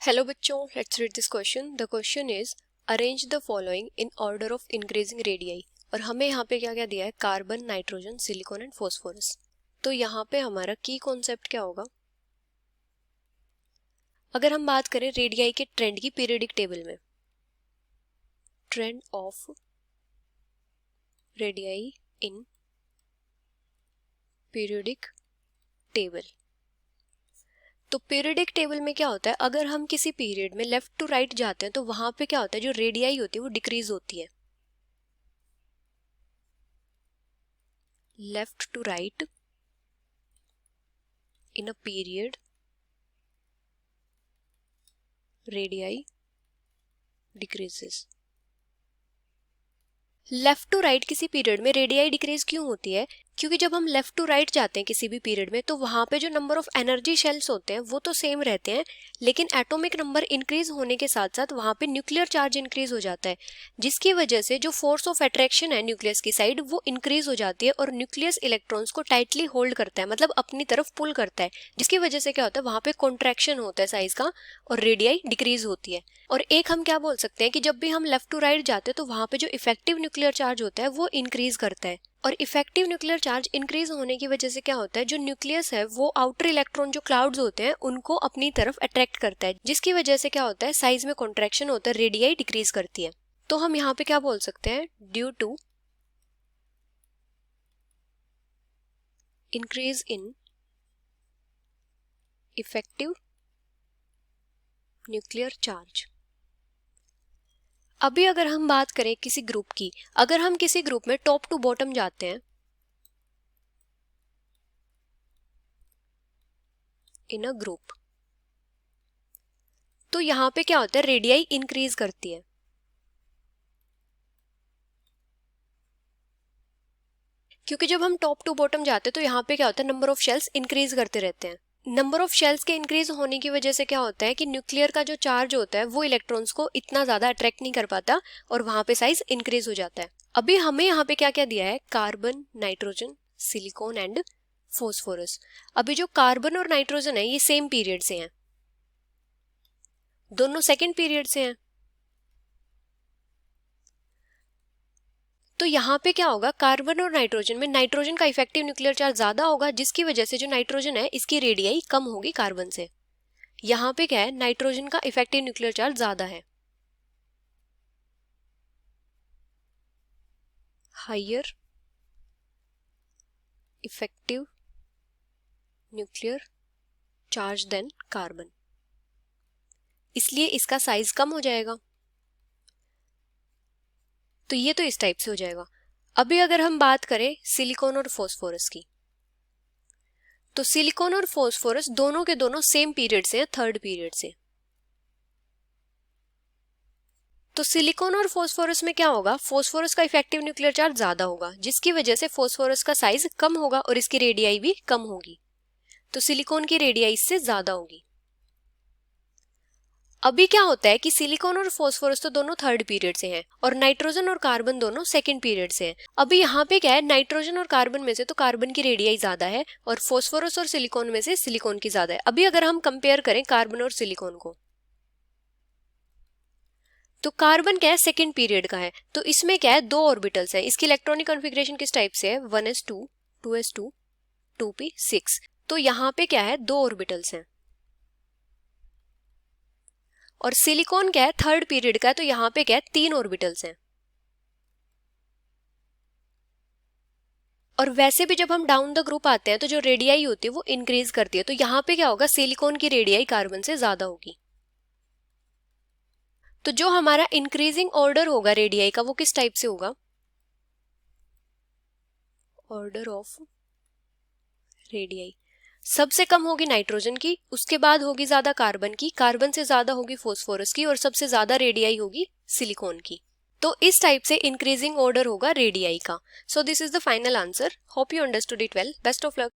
Hello बच्चों, let's read this question. The question is arrange the following in order of increasing radii. और हमें यहाँ पे क्या क्या दिया है, carbon, nitrogen, silicon and phosphorus. तो यहाँ पे हमारा की कॉन्सेप्ट क्या होगा. अगर हम बात करें रेडियाई के ट्रेंड की पीरियडिक टेबल में, trend of radii in periodic table. तो पीरियडिक टेबल में क्या होता है, अगर हम किसी पीरियड में लेफ्ट टू राइट जाते हैं तो वहां पे क्या होता है, जो रेडियाई होती है वो डिक्रीज होती है. Left to right in a period radii decreases. Left to right किसी पीरियड में रेडियाई डिक्रीज क्यों होती है, क्योंकि जब हम लेफ्ट टू राइट जाते हैं किसी भी पीरियड में तो वहां पे जो नंबर ऑफ एनर्जी शेल्स होते हैं वो तो सेम रहते हैं, लेकिन एटॉमिक नंबर इंक्रीज होने के साथ साथ वहां पे न्यूक्लियर चार्ज इंक्रीज हो जाता है, जिसकी वजह से जो फोर्स ऑफ अट्रैक्शन है न्यूक्लियस की साइड वो इंक्रीज हो जाती है और न्यूक्लियस इलेक्ट्रॉन्स को टाइटली होल्ड करता है, मतलब अपनी तरफ पुल करता है, जिसकी वजह से क्या होता है, वहां पे कॉन्ट्रैक्शन होता है साइज का और रेडियाई डिक्रीज होती है. और एक हम क्या बोल सकते हैं कि जब भी हम लेफ्ट टू राइट जाते हैं तो वहां पे जो इफेक्टिव न्यूक्लियर चार्ज होता है वो इंक्रीज करता है. और इफेक्टिव न्यूक्लियर चार्ज इंक्रीज होने की वजह से क्या होता है, जो न्यूक्लियस है वो आउटर इलेक्ट्रॉन जो क्लाउड्स होते हैं उनको अपनी तरफ अट्रैक्ट करता है, जिसकी वजह से क्या होता है, साइज में कॉन्ट्रैक्शन होता है, रेडियाई डिक्रीज करती है. तो हम यहाँ पे क्या बोल सकते हैं, due to increase in effective nuclear charge. अभी अगर हम बात करें किसी ग्रुप की, अगर हम किसी ग्रुप में टॉप टू बॉटम जाते हैं इन अ ग्रुप, तो यहां पे क्या होता है, रेडियाई इंक्रीज करती है. क्योंकि जब हम टॉप टू बॉटम जाते हैं तो यहाँ पे क्या होता है, नंबर ऑफ शेल्स इंक्रीज करते रहते हैं. नंबर ऑफ शेल्स के इंक्रीज होने की वजह से क्या होता है कि न्यूक्लियर का जो चार्ज होता है वो इलेक्ट्रॉन्स को इतना ज्यादा अट्रैक्ट नहीं कर पाता और वहां पे साइज इंक्रीज हो जाता है. अभी हमें यहाँ पे क्या क्या दिया है, carbon, nitrogen, silicon and phosphorus. अभी जो कार्बन और नाइट्रोजन है ये सेम पीरियड से हैं, दोनों सेकेंड पीरियड से हैं. तो यहाँ पे क्या होगा, कार्बन और नाइट्रोजन में नाइट्रोजन का इफेक्टिव न्यूक्लियर चार्ज ज्यादा होगा, जिसकी वजह से जो नाइट्रोजन है इसकी रेडियाई कम होगी कार्बन से. यहाँ पे क्या है, नाइट्रोजन का इफेक्टिव न्यूक्लियर चार्ज ज्यादा है, higher effective nuclear charge than carbon, इसलिए इसका साइज कम हो जाएगा. तो ये तो इस टाइप से हो जाएगा. अभी अगर हम बात करें सिलिकॉन और फॉस्फोरस की, तो सिलिकॉन और फॉस्फोरस दोनों के दोनों सेम पीरियड से हैं, थर्ड पीरियड से. तो सिलिकॉन और फॉस्फोरस में क्या होगा, फॉस्फोरस का इफेक्टिव न्यूक्लियर चार्ज ज्यादा होगा, जिसकी वजह से फॉस्फोरस का साइज कम होगा और इसकी रेडियाई भी कम होगी. तो सिलिकॉन की रेडियाई इससे ज्यादा होगी. अभी क्या होता है कि सिलिकॉन और फॉस्फोरस तो दोनों थर्ड पीरियड से हैं और नाइट्रोजन और कार्बन दोनों सेकंड पीरियड से हैं. अभी यहाँ पे क्या है, नाइट्रोजन और कार्बन में से तो कार्बन की रेडियाई ज्यादा है और फॉस्फोरस और सिलिकॉन में से सिलिकॉन की ज्यादा है. अभी अगर हम कंपेयर करें कार्बन और सिलिकॉन को, तो कार्बन क्या है, सेकंड पीरियड का है, तो इसमें क्या है, दो ऑर्बिटल्स हैं. इसकी इलेक्ट्रॉनिक कॉन्फ़िगरेशन किस टाइप से है, 1s2 2s2 2p6. तो यहाँ पे क्या है, दो ऑर्बिटल्स हैं. और सिलिकॉन क्या है, थर्ड पीरियड का है, तो यहाँ पे क्या है, तीन ऑर्बिटल्स हैं. और वैसे भी जब हम डाउन द ग्रुप आते हैं तो जो रेडियाई होती है वो इंक्रीज करती है, तो यहाँ पे क्या होगा, सिलिकॉन की रेडियाई कार्बन से ज्यादा होगी. तो जो हमारा इंक्रीजिंग ऑर्डर होगा रेडियाई का वो किस टाइप से होगा, ऑर्डर ऑफ रेडियाई. सबसे कम होगी नाइट्रोजन की, उसके बाद होगी ज्यादा कार्बन की, कार्बन से ज्यादा होगी फॉस्फोरस की और सबसे ज्यादा रेडियाई होगी सिलिकॉन की. तो इस टाइप से इंक्रीजिंग ऑर्डर होगा रेडियाई का. So this is the final answer. Hope you understood it well. Best of luck.